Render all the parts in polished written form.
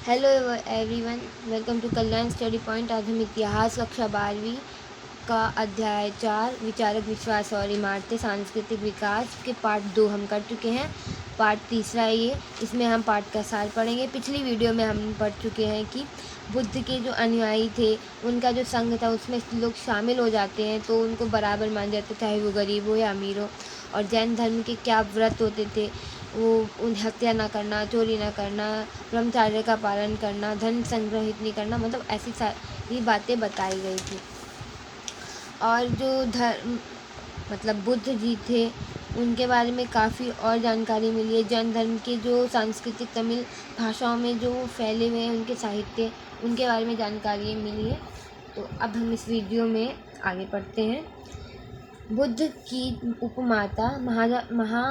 Hello everyone, welcome to Kalyan study point. आज हम इतिहास कक्षा 12वीं का अध्याय 4 विचारक विश्वास और इमारतें सांस्कृतिक विकास के पार्ट 2 हम कर चुके हैं। पार्ट तीसरा है ये। इसमें हम पाठ का सार पढ़ेंगे। पिछली वीडियो में हम पढ़ चुके हैं कि बुद्ध के जो अनुयायी थे, उनका जो संघ था उसमें लोग शामिल हो जाते हैं तो उनको बराबर मान जाते, चाहे वो गरीब हो या अमीर हो। और जैन धर्म के क्या व्रत होते थे, वो उन हत्या ना करना, चोरी ना करना, ब्रह्मचर्य का पालन करना, धन संग्रहित नहीं करना, मतलब ऐसी सारी बातें बताई गई थी। और जो धर्म मतलब बुद्ध जी थे, उनके बारे में काफ़ी और जानकारी मिली है। जैन धर्म के जो सांस्कृतिक तमिल भाषाओं में जो फैले हुए हैं उनके साहित्य, उनके बारे में जानकारी मिली है। तो अब हम इस वीडियो में आगे पढ़ते हैं। बुद्ध की उपमाता महा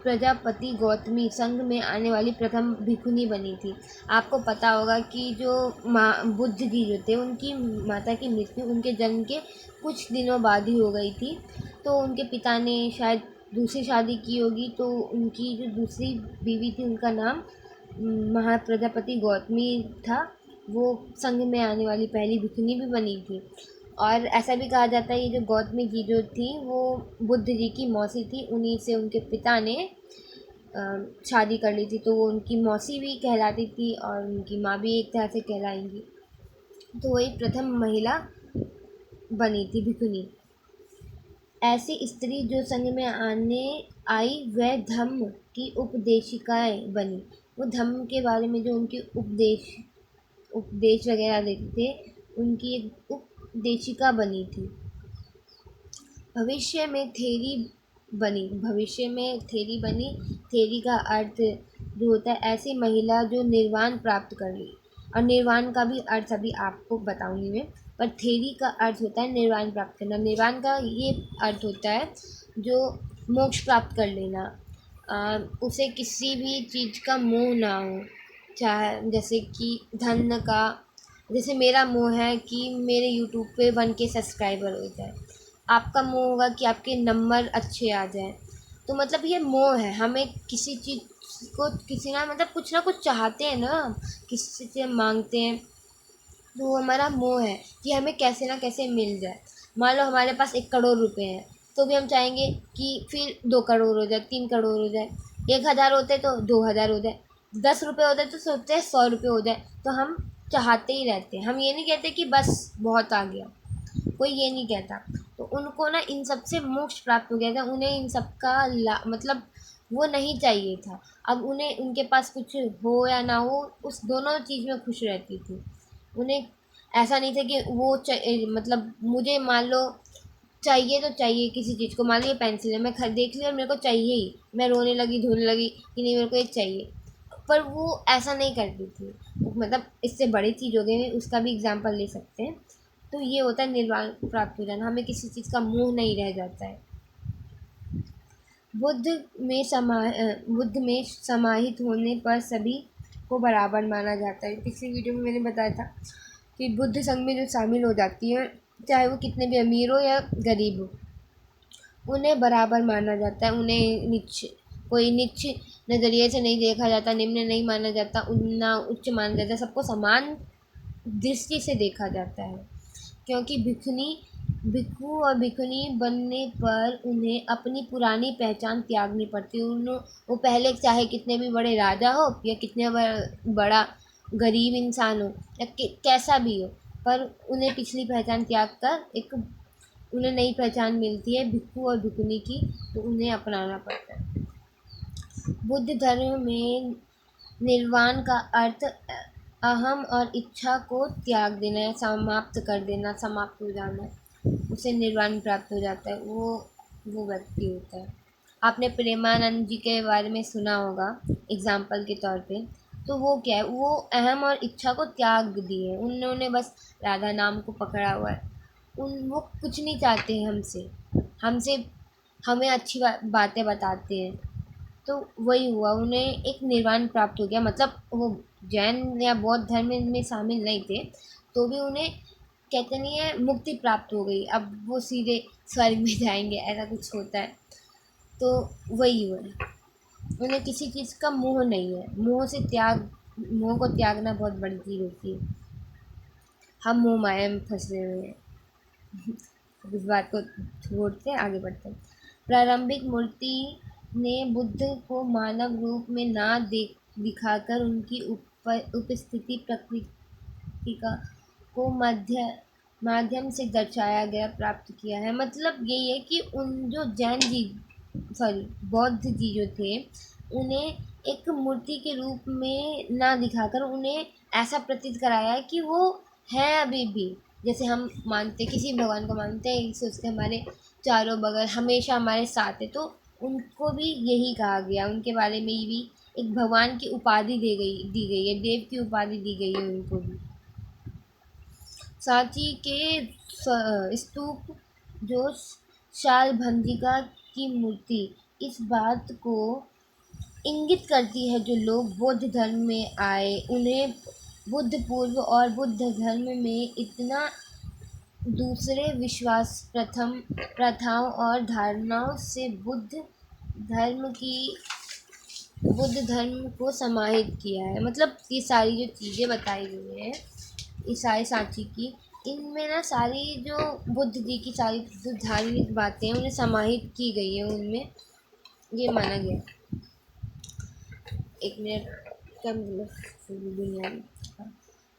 प्रजापति गौतमी संघ में आने वाली प्रथम भिक्षुनी बनी थी। आपको पता होगा कि जो बुद्ध जी जो थे, उनकी माता की मृत्यु उनके जन्म के कुछ दिनों बाद ही हो गई थी। तो उनके पिता ने शायद दूसरी शादी की होगी, तो उनकी जो दूसरी बीवी थी उनका नाम महाप्रजापति गौतमी था। वो संघ में आने वाली पहली भिक्षुनी भी बनी थी। और ऐसा भी कहा जाता है, ये जो गौतमी जी जो थी वो बुद्ध जी की मौसी थी। उन्हीं से उनके पिता ने शादी कर ली थी, तो वो उनकी मौसी भी कहलाती थी और उनकी माँ भी एक तरह से कहलाएंगी। तो वही प्रथम महिला बनी थी भिक्षुनी। ऐसी स्त्री जो संघ में आने आई वह धम्म की उपदेशिकाएं बनी। वो धम्म के बारे में जो उनके उपदेश वगैरह देते थे, उनकी एक उपदेशिका बनी थी। भविष्य में थेरी बनी। थेरी का अर्थ जो होता है ऐसी महिला जो निर्वाण प्राप्त कर ली। और निर्वाण का भी अर्थ अभी आपको बताऊंगी मैं, पर थेरी का अर्थ होता है निर्वाण प्राप्त करना। निर्वाण का ये अर्थ होता है जो मोक्ष प्राप्त कर लेना। उसे किसी भी चीज़ का मोह ना हो, चाहे जैसे कि धन का। जैसे मेरा मोह है कि मेरे यूट्यूब पे 1K सब्सक्राइबर हो जाए। आपका मोह होगा कि आपके नंबर अच्छे आ जाएं। तो मतलब ये मोह है। हमें किसी चीज़ को किसी कुछ ना कुछ चाहते हैं ना, किसी से मांगते हैं, तो वो हमारा मोह है कि हमें कैसे ना कैसे मिल जाए। मान लो हमारे पास 1 करोड़ रुपए हैं, तो भी हम चाहेंगे कि फिर 2 करोड़ हो जाए, 3 करोड़ हो जाए। 1,000 होते तो 2,000 हो जाए, 10 रुपये होते तो सोचते हैं 100 रुपये हो जाए। तो हम चाहते ही रहते हैं। हम ये नहीं कहते कि बस बहुत आ गया, कोई ये नहीं कहता। तो उनको ना इन सब से मोक्ष प्राप्त हो गया था। उन्हें इन सब का मतलब वो नहीं चाहिए था। अब उन्हें उनके पास कुछ हो या ना हो, उस दोनों चीज़ में खुश रहती थी। उन्हें ऐसा नहीं था कि वो मतलब मुझे मान लो चाहिए तो चाहिए किसी चीज़ को। मान लो ये पेंसिल है, मैं देख लिया और मेरे को चाहिए ही, मैं रोने लगी धोने लगी कि नहीं मेरे को ये चाहिए। पर वो ऐसा नहीं करती थी। मतलब इससे बड़ी चीज़ हो गई, उसका भी एग्जाम्पल ले सकते हैं। तो ये होता है निर्वाण प्राप्त हो जाना। हमें किसी चीज़ का मोह नहीं रह जाता है। बुद्ध में समाहित होने पर सभी को बराबर माना जाता है। पिछली वीडियो में मैंने बताया था कि बुद्ध संघ में जो शामिल हो जाती है, चाहे वो कितने भी अमीर हो या गरीब हो, उन्हें बराबर माना जाता है। उन्हें कोई नीच नज़रिए से नहीं देखा जाता, निम्न नहीं माना जाता, ना उच्च माना जाता। सबको समान दृष्टि से देखा जाता है। क्योंकि भिक्षु और भिक्षुनी बनने पर उन्हें अपनी पुरानी पहचान त्यागनी पड़ती है। वो पहले चाहे कितने भी बड़े राजा हो या कितने बड़ा गरीब इंसान हो या कैसा भी हो, पर उन्हें पिछली पहचान त्याग कर एक उन्हें नई पहचान मिलती है भिक्षु और भिक्षुनी की। तो उन्हें अपनाना पड़ता है। बुद्ध धर्म में निर्वाण का अर्थ अहम और इच्छा को त्याग देना या समाप्त कर देना, समाप्त हो जाना। उसे निर्वाण प्राप्त हो जाता है। वो व्यक्ति होता है। आपने प्रेमानंद जी के बारे में सुना होगा एग्जाम्पल के तौर पे। तो वो क्या है, वो अहम और इच्छा को त्याग दिए। उन्होंने बस राधा नाम को पकड़ा हुआ है। वो कुछ नहीं चाहते हैं हमसे। हमसे हमें अच्छी बातें बताते हैं। तो वही हुआ, उन्हें एक निर्वाण प्राप्त हो गया। मतलब वो जैन या बौद्ध धर्म में शामिल नहीं थे, तो भी उन्हें कहते नहीं है मुक्ति प्राप्त हो गई। अब वो सीधे स्वर्ग में जाएंगे, ऐसा कुछ होता है। तो वही हुआ, उन्हें किसी चीज़ का मोह नहीं है। मोह से त्याग मोह को त्यागना बहुत बड़ी चीज़ होती है। हम मोह माया में फंसे हुए हैं। अब इस बात को छोड़ते आगे बढ़ते हैं। प्रारंभिक मूर्ति ने बुद्ध को मानव रूप में ना दिखाकर उनकी उपस्थिति प्रकृति का को माध्यम से दर्शाया गया, प्राप्त किया है। मतलब यही है कि उन जो जैन जी, सॉरी बौद्ध जी जो थे, उन्हें एक मूर्ति के रूप में ना दिखाकर उन्हें ऐसा प्रतीत कराया है कि वो है अभी भी। जैसे हम मानते किसी भगवान को मानते हैं, सोचते हमारे चारों बगल हमेशा हमारे साथ है, तो उनको भी यही कहा गया, उनके बारे में भी एक भगवान की उपाधि दी गई है, देव की उपाधि दी गई है उनको भी। सांची के स्तूप जो शालभंजिका की मूर्ति इस बात को इंगित करती है, जो लोग बौद्ध धर्म में आए उन्हें बुद्ध पूर्व और बुद्ध धर्म में इतना दूसरे विश्वास प्रथाओं और धारणाओं से बुद्ध धर्म को समाहित किया है। मतलब ये सारी जो चीज़ें बताई गई हैं ईसाई सांची की, इनमें ना सारी जो बुद्ध जी की सारी जो धार्मिक बातें हैं उन्हें समाहित की गई है उनमें, ये माना गया। एक मिनट कम दुनिया में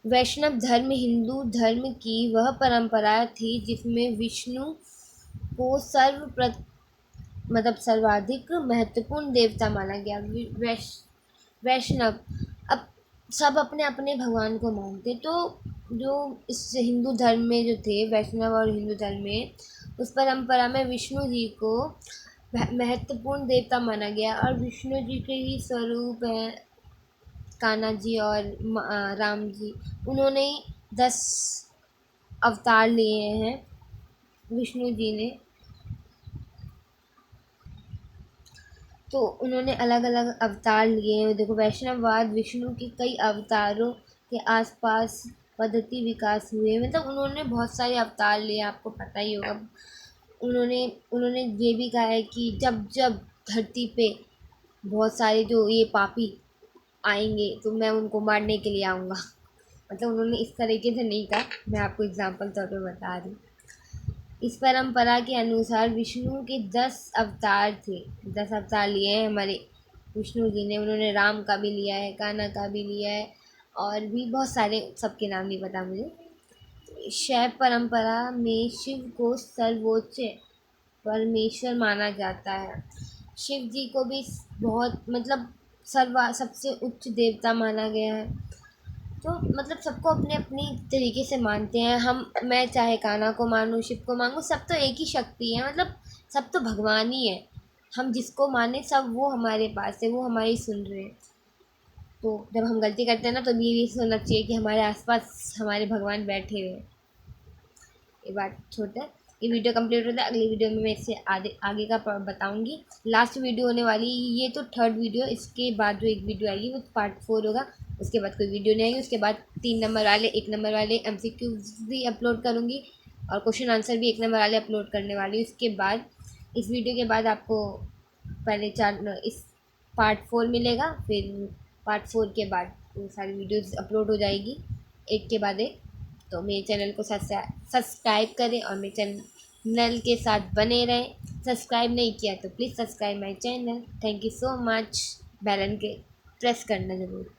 वैष्णव धर्म हिंदू धर्म की वह परंपरा थी जिसमें विष्णु को मतलब सर्वाधिक महत्वपूर्ण देवता माना गया। वैष्णव अब सब अपने अपने भगवान को मानते, तो जो इस हिंदू धर्म में जो थे वैष्णव और हिंदू धर्म में, उस परंपरा में विष्णु जी को महत्वपूर्ण देवता माना गया। और विष्णु जी के ही स्वरूप हैं कान्हा जी और राम जी। उन्होंने 10 अवतार लिए हैं विष्णु जी ने, तो उन्होंने अलग अलग अवतार लिए हैं। देखो वैष्णववाद विष्णु के कई अवतारों के आसपास पद्धति विकास हुए, मतलब उन्होंने बहुत सारे अवतार लिए, आपको पता ही होगा। उन्होंने उन्होंने ये भी कहा है कि जब जब धरती पे बहुत सारे जो ये पापी आएंगे तो मैं उनको मारने के लिए आऊँगा। मतलब उन्होंने इस तरीके से नहीं कहा, मैं आपको एग्जांपल तौर पे बता रही। इस परंपरा के अनुसार विष्णु के 10 अवतार थे, 10 अवतार लिए हैं हमारे विष्णु जी ने। उन्होंने राम का भी लिया है, कान्हा का भी लिया है, और भी बहुत सारे, सबके नाम नहीं पता मुझे। शैव परंपरा में शिव को सर्वोच्च परमेश्वर माना जाता है। शिव जी को भी बहुत मतलब सबसे उच्च देवता माना गया है। तो मतलब सबको अपने अपनी तरीके से मानते हैं। मैं चाहे कान्हा को मानूँ, शिव को मानूँ, सब तो एक ही शक्ति है, मतलब सब तो भगवान ही है। हम जिसको माने सब वो हमारे पास है, वो हमारी सुन रहे हैं। तो जब हम गलती करते हैं ना, तो ये सोचना चाहिए कि हमारे आसपास हमारे भगवान बैठे हुए हैं। ये बात छोटा है। ये वीडियो कंप्लीट होता है, अगली वीडियो में मैं इससे आगे का बताऊंगी। लास्ट वीडियो होने वाली, ये तो 3rd वीडियो, इसके बाद जो एक वीडियो आएगी वो पार्ट 4 होगा। उसके बाद कोई वीडियो नहीं आएगी। उसके बाद 3 नंबर वाले 1 नंबर वाले MCQs भी अपलोड करूँगी, और क्वेश्चन आंसर भी 1 नंबर वाले अपलोड करने वाली। उसके बाद इस वीडियो के बाद आपको पहले इस पार्ट 4 मिलेगा, फिर पार्ट 4 के बाद वो सारी वीडियोज़ अपलोड हो जाएगी एक के बाद एक। तो मेरे चैनल को सब्सक्राइब करें और मेरे चैनल के साथ बने रहें। सब्सक्राइब नहीं किया तो please subscribe my channel. Thank you so much. Bell icon के प्रेस करना ज़रूर।